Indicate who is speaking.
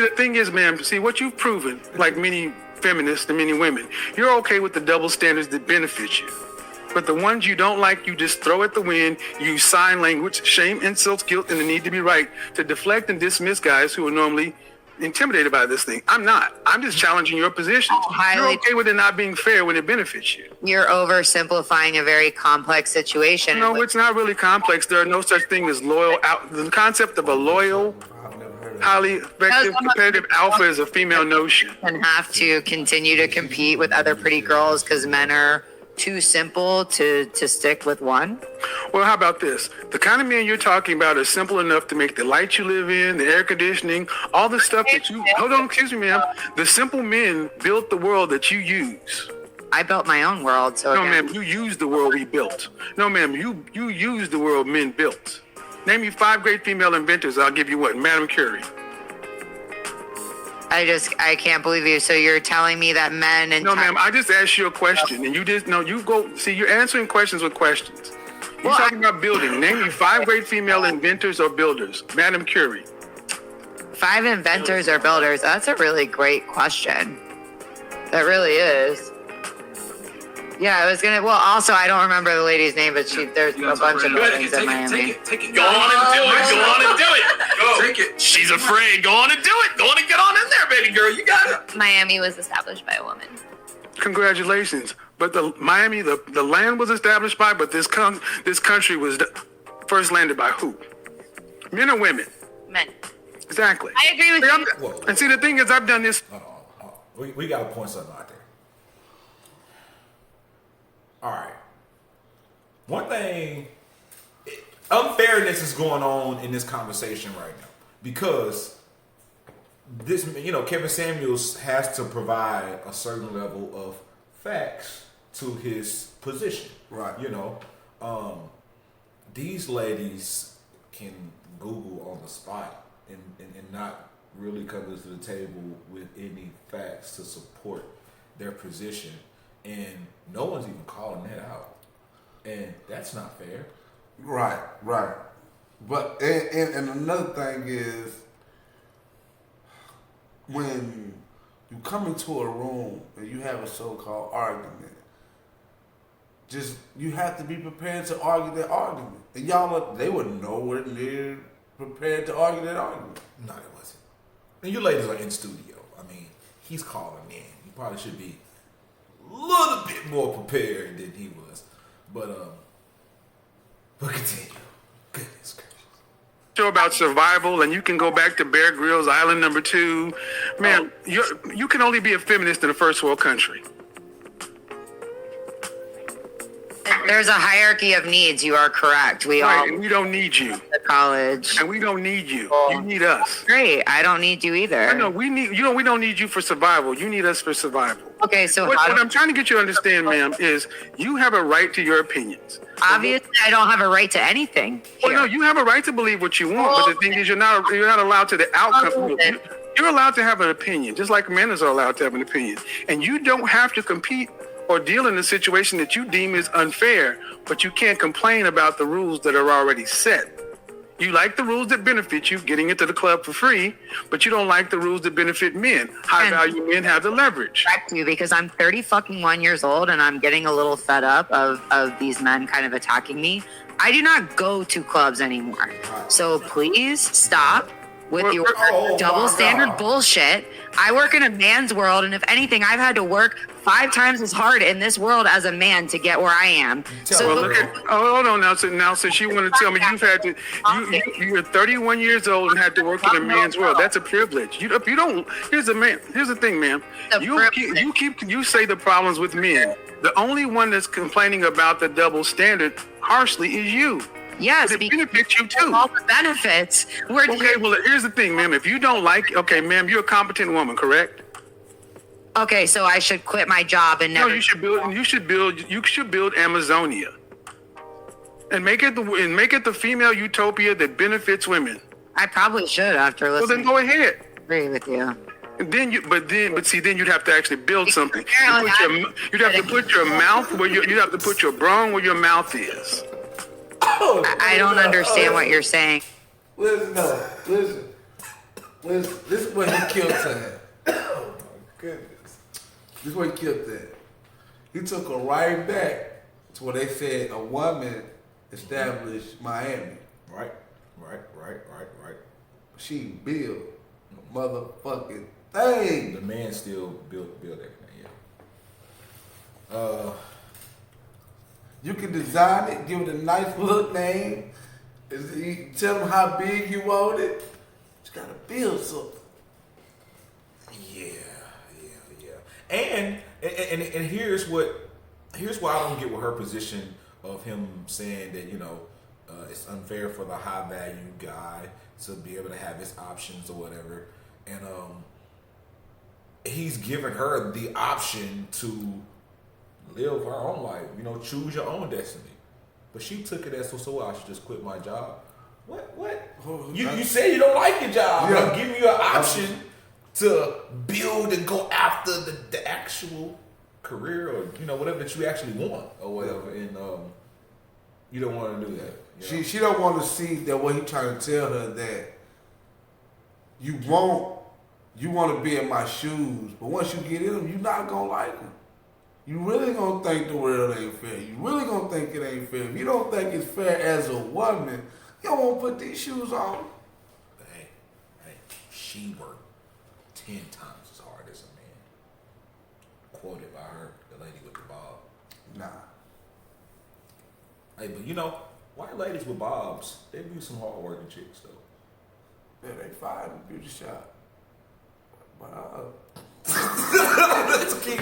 Speaker 1: The thing is, ma'am, see what you've proven, like many feminists and many women, you're okay with the double standards that benefit you. But the ones you don't like, you just throw at the wind, use sign language, shame, insults, guilt, and the need to be right to deflect and dismiss guys who are normally intimidated by this thing. I'm not. I'm just challenging your position. You're okay with it not being fair when it benefits you.
Speaker 2: You're oversimplifying a very complex situation.
Speaker 1: No, it's not really complex. There are no such thing as loyal. The concept of a loyal, highly effective, competitive alpha is a female notion.
Speaker 2: And have to continue to compete with other pretty girls because men are too simple to stick with one?
Speaker 1: Well, how about this? The kind of men you're talking about are simple enough to make the light you live in, the air conditioning, all the stuff that you... Hold on, excuse me, ma'am. The simple men built the world that you use.
Speaker 2: I built my own world, so...
Speaker 1: No, ma'am, you use the world we built. No, ma'am, you use the world men built. Name me 5 great female inventors. I'll give you what? Madame Curie.
Speaker 2: I can't believe you. So you're telling me that men and...
Speaker 1: No, ma'am, I just asked you a question, and you just... No, you go... See, you're answering questions with questions. You're talking about building. Name me 5 great female inventors or builders. Madame Curie.
Speaker 2: 5 inventors or builders? That's a really great question. That really is. Yeah, I was gonna... Well, also, I don't remember the lady's name, but there's a bunch of buildings in Miami.
Speaker 3: Take it. Go on and do it. Go on and do it. Go. Take it. She's afraid. Go on and do it. Go on and get on in there, baby girl. You got it.
Speaker 4: Miami was established by a woman.
Speaker 1: Congratulations. But the land was established by, but this country was first landed by who? Men or women?
Speaker 4: Men.
Speaker 1: Exactly.
Speaker 4: I agree with you.
Speaker 1: And see, the thing is, I've done this.
Speaker 5: We got to point something out there. All right. One thing, unfairness is going on in this conversation right now because this, Kevin Samuels has to provide a certain level of facts to his position.
Speaker 6: Right.
Speaker 5: These ladies can Google on the spot and not really come to the table with any facts to support their position. And no one's even calling that out. And that's not fair.
Speaker 6: Right. But, and another thing is, when you come into a room and you have a so-called argument, you have to be prepared to argue that argument. And they were nowhere near prepared to argue that argument.
Speaker 5: No, it wasn't. And you ladies are in studio. I mean, he's calling in. You probably should be a little bit more prepared than he was. But continue. Goodness gracious.
Speaker 1: Show about survival, and you can go back to Bear Grylls Island number 2. Man, you can only be a feminist in a first world country.
Speaker 2: There's a hierarchy of needs. You are correct.
Speaker 1: And we don't need you.
Speaker 2: College.
Speaker 1: And we don't need you. You need us.
Speaker 2: Great. I don't need you either.
Speaker 1: I know we don't need you for survival. You need us for survival.
Speaker 2: Okay, so
Speaker 1: what I'm trying to get you to understand, ma'am, is you have a right to your opinions.
Speaker 2: Obviously, I don't have a right to anything.
Speaker 1: Well, no, you have a right to believe what you want, but the thing is, you're not allowed to the outcome. You're allowed to have an opinion, just like men are allowed to have an opinion, and you don't have to compete or deal in a situation that you deem is unfair, but you can't complain about the rules that are already set. You like the rules that benefit you, getting into the club for free, but you don't like the rules that benefit men. High value men have the leverage.
Speaker 2: Correct you, because I'm 31 years old and I'm getting a little fed up of these men kind of attacking me. I do not go to clubs anymore. So please stop with your double standard bullshit. I work in a man's world, and if anything, I've had to work 5 times as hard in this world as a man to get where I am.
Speaker 1: Hold on now. Since you want to tell me you're 31 years old and had to work in a man's world, that's a privilege. Here's the thing, ma'am. You say the problems with men. The only one that's complaining about the double standard harshly is you.
Speaker 2: Yes,
Speaker 1: but it benefits you too.
Speaker 2: All the benefits.
Speaker 1: Okay, well, here's the thing, ma'am. If you don't ma'am, you're a competent woman, correct?
Speaker 2: Okay, so I should quit my job and never.
Speaker 1: No, you should build Amazonia, and make it the female utopia that benefits women.
Speaker 2: I probably should after listening.
Speaker 1: Well, then go ahead.
Speaker 2: Agree with you.
Speaker 1: And then you'd have to actually build something. You'd have to put your mouth where you'd have to put your brawn where your mouth is.
Speaker 2: I don't understand what you're saying.
Speaker 6: Listen. This is where he killed her.
Speaker 5: Oh my goodness.
Speaker 6: This is where he killed that. He took her right back to where they said a woman established Miami.
Speaker 5: Right.
Speaker 6: She built a motherfucking thing.
Speaker 5: The man still built everything. Yeah.
Speaker 6: You can design it, give it a nice little name. You tell them how big you want it. You gotta build something.
Speaker 5: Yeah. And here's why I don't get with her position of him saying that, you know, it's unfair for the high value guy to be able to have his options or whatever. And he's giving her the option to live her own life, you know, choose your own destiny. But she took it as, so I should just quit my job. What? You say you don't like your job.
Speaker 6: Yeah.
Speaker 5: I'm giving you an option to build and go after the actual career or, you know, whatever that you actually want or whatever. And you don't want to do that. You know?
Speaker 6: She don't want to see that what he trying to tell her that you want to be in my shoes, but once you get in them, you're not gonna like them. You really gonna think the world ain't fair. You really gonna think it ain't fair. If you don't think it's fair as a woman, you don't want to put these shoes on.
Speaker 5: Hey, she worked 10 times as hard as a man. Quoted by her, the lady with the bob.
Speaker 6: Nah.
Speaker 5: Hey, but you know, white ladies with bobs, they be some hard working chicks though.
Speaker 6: Yeah, they fired in the beauty shop. But
Speaker 5: Let's keep